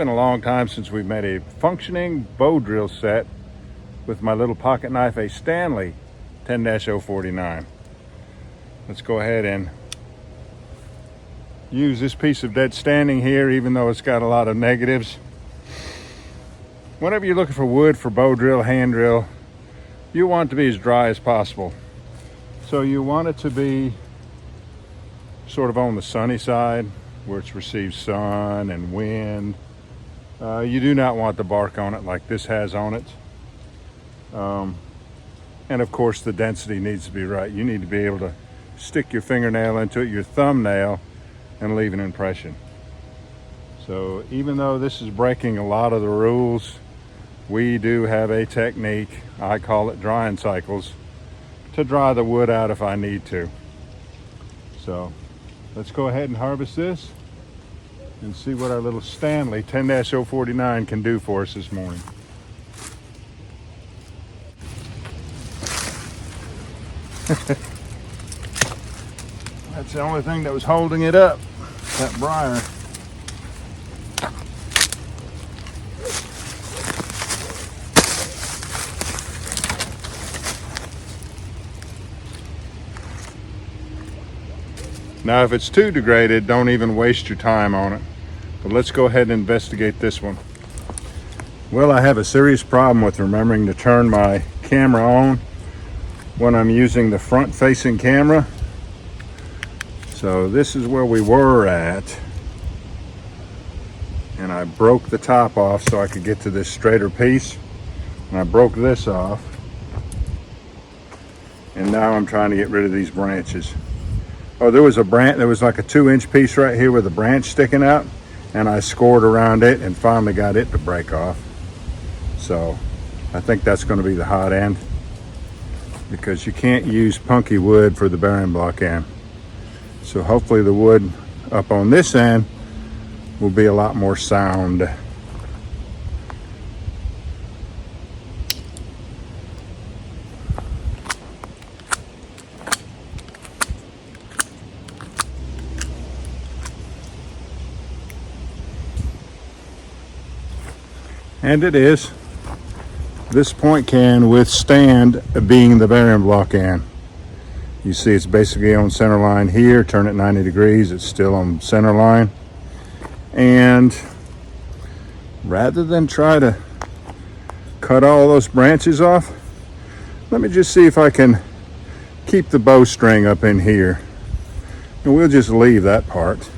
been a long time since we've made a functioning bow drill set with my little pocket knife, a Stanley 10-049. Let's go ahead and use this piece of dead standing here, even though it's got a lot of negatives. Whenever you're looking for wood for bow drill, hand drill, you want it to be as dry as possible. So you want it to be sort of on the sunny side where it's received sun and wind. You do not want the bark on it like this has on it. And of course the density needs to be right. You need to be able to stick your fingernail into it, your thumbnail, and leave an impression. So even though this is breaking a lot of the rules, we do have a technique, I call it drying cycles, to dry the wood out if I need to. So let's go ahead and harvest this and see what our little Stanley 10-049 can do for us this morning. That's the only thing that was holding it up, that briar. Now, if it's too degraded, don't even waste your time on it. But let's go ahead and investigate this one. Well, I have a serious problem with remembering to turn my camera on when I'm using the front-facing camera. So this is where we were at. And I broke the top off so I could get to this straighter piece. And I broke this off. And now I'm trying to get rid of these branches. Oh, there was a branch, there was like a 2-inch piece right here with a branch sticking out, and I scored around it and finally got it to break off. So I think that's going to be the hot end, because you can't use punky wood for the bearing block end. So hopefully the wood up on this end will be a lot more sound. And it is. This point can withstand being the bearing block end. You see it's basically on center line here. Turn it 90 degrees, it's still on center line. And rather than try to cut all those branches off, let me just see if I can keep the bowstring up in here. And we'll just leave that part.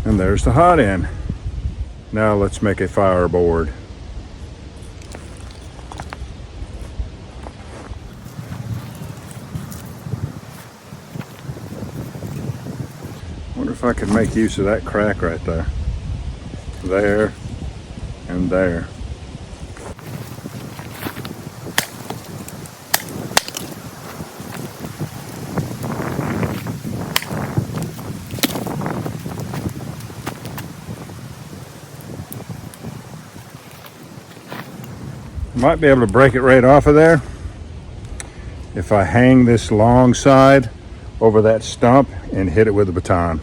And there's the hot end. Now let's make a fireboard. Wonder if I could make use of that crack right there. There and there. Might be able to break it right off of there if I hang this long side over that stump and hit it with a baton.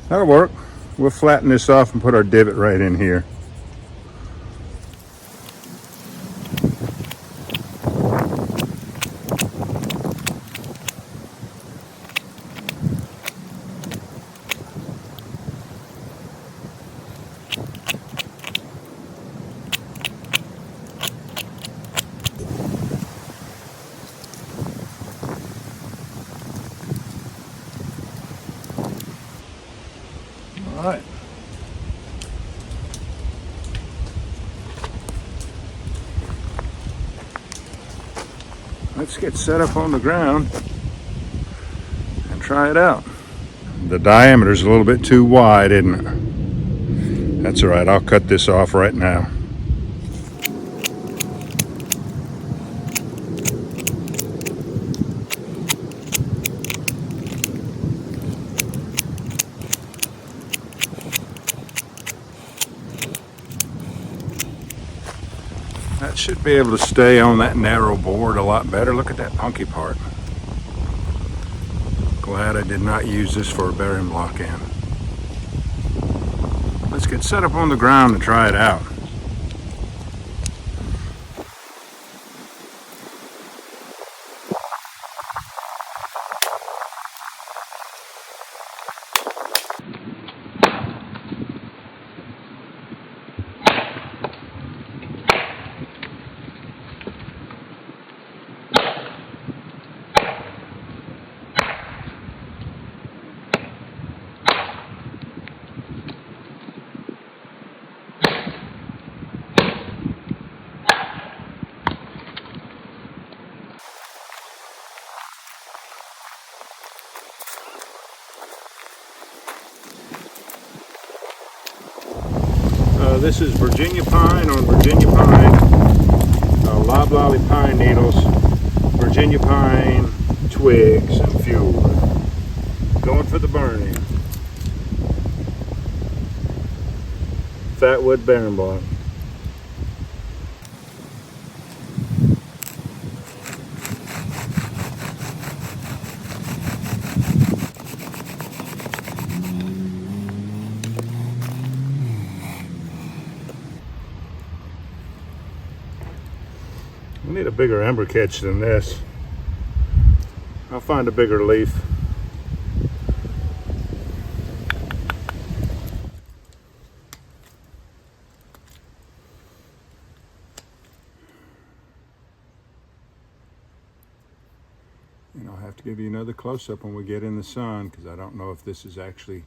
That'll work. We'll flatten this off and put our divot right in here. All right. Let's get set up on the ground and try it out. The diameter's a little bit too wide, isn't it? That's all right, I'll cut this off right now. That should be able to stay on that narrow board a lot better. Look at that punky part. Glad I did not use this for a bearing block end. Let's get set up on the ground and try it out. This is Virginia pine on Virginia pine, loblolly pine needles, Virginia pine twigs and fuel. Going for the burning. Fatwood bearing block. We need a bigger ember catch than this. I'll find a bigger leaf. And I'll have to give you another close-up when we get in the sun, because I don't know if this is actually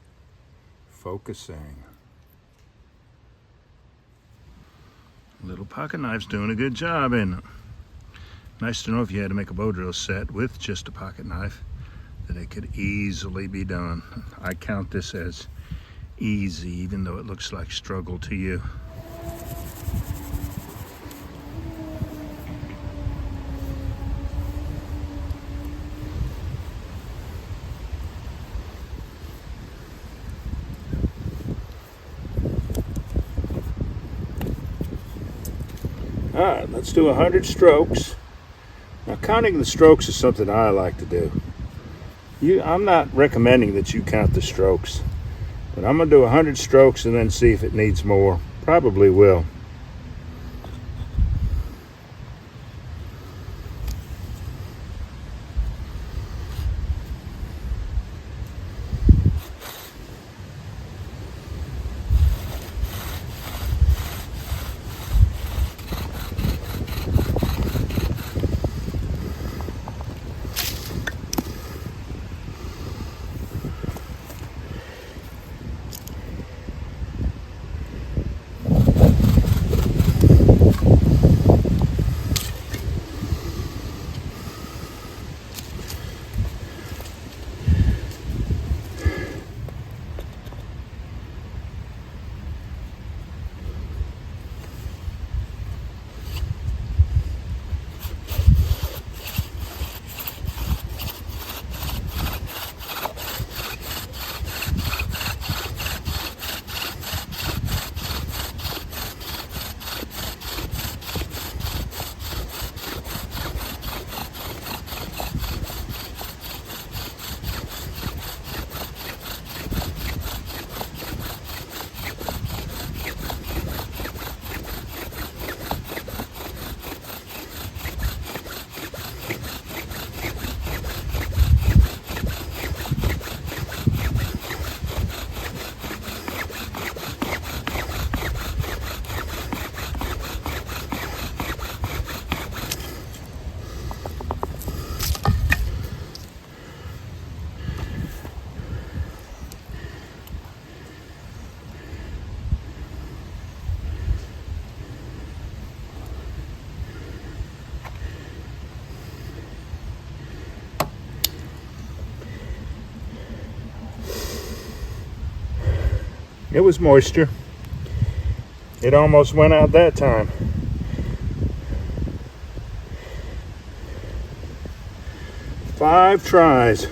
focusing. Little pocket knife's doing a good job, isn't it? Nice to know if you had to make a bow drill set with just a pocket knife that it could easily be done. I count this as easy, even though it looks like struggle to you. All right, let's do 100 strokes. Now, counting the strokes is something I like to do. I'm not recommending that you count the strokes, but I'm gonna do 100 strokes and then see if it needs more. Probably will. It was moisture. It almost went out that time. Five tries.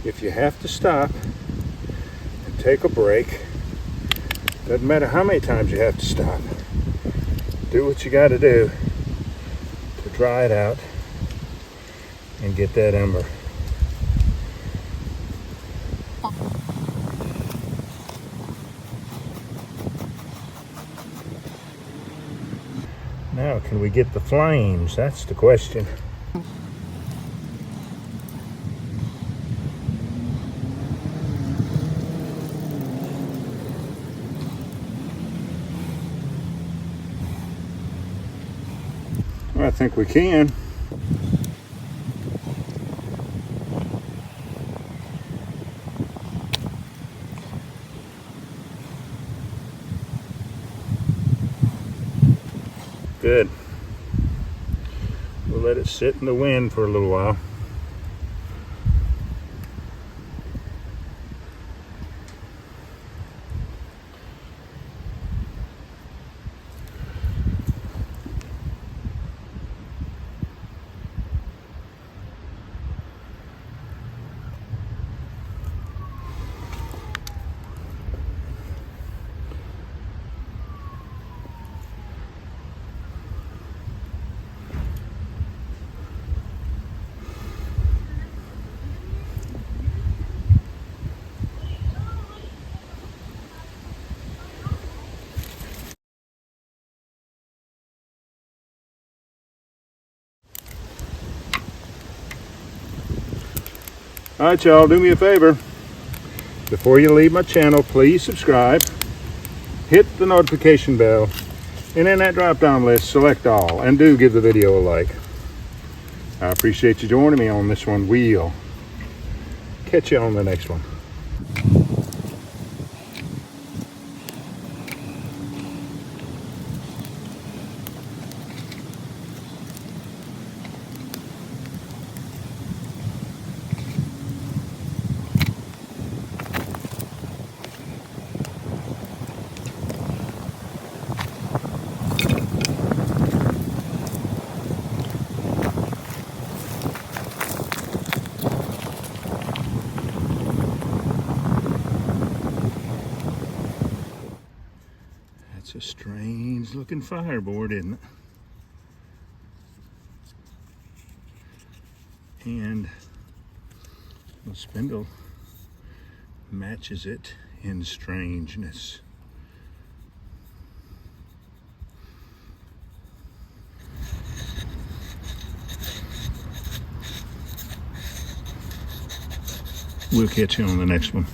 If you have to stop and take a break. Doesn't matter how many times you have to stop. Do what you got to do to dry it out and get that ember. Now, can we get the flames? That's the question. I think we can. Good. We'll let it sit in the wind for a little while. All right, y'all, do me a favor. Before you leave my channel, please subscribe, hit the notification bell, and in that drop-down list, select all, and do give the video a like. I appreciate you joining me on this one. We'll catch you on the next one. It's a strange looking fireboard, isn't it? And the spindle matches it in strangeness. We'll catch you on the next one.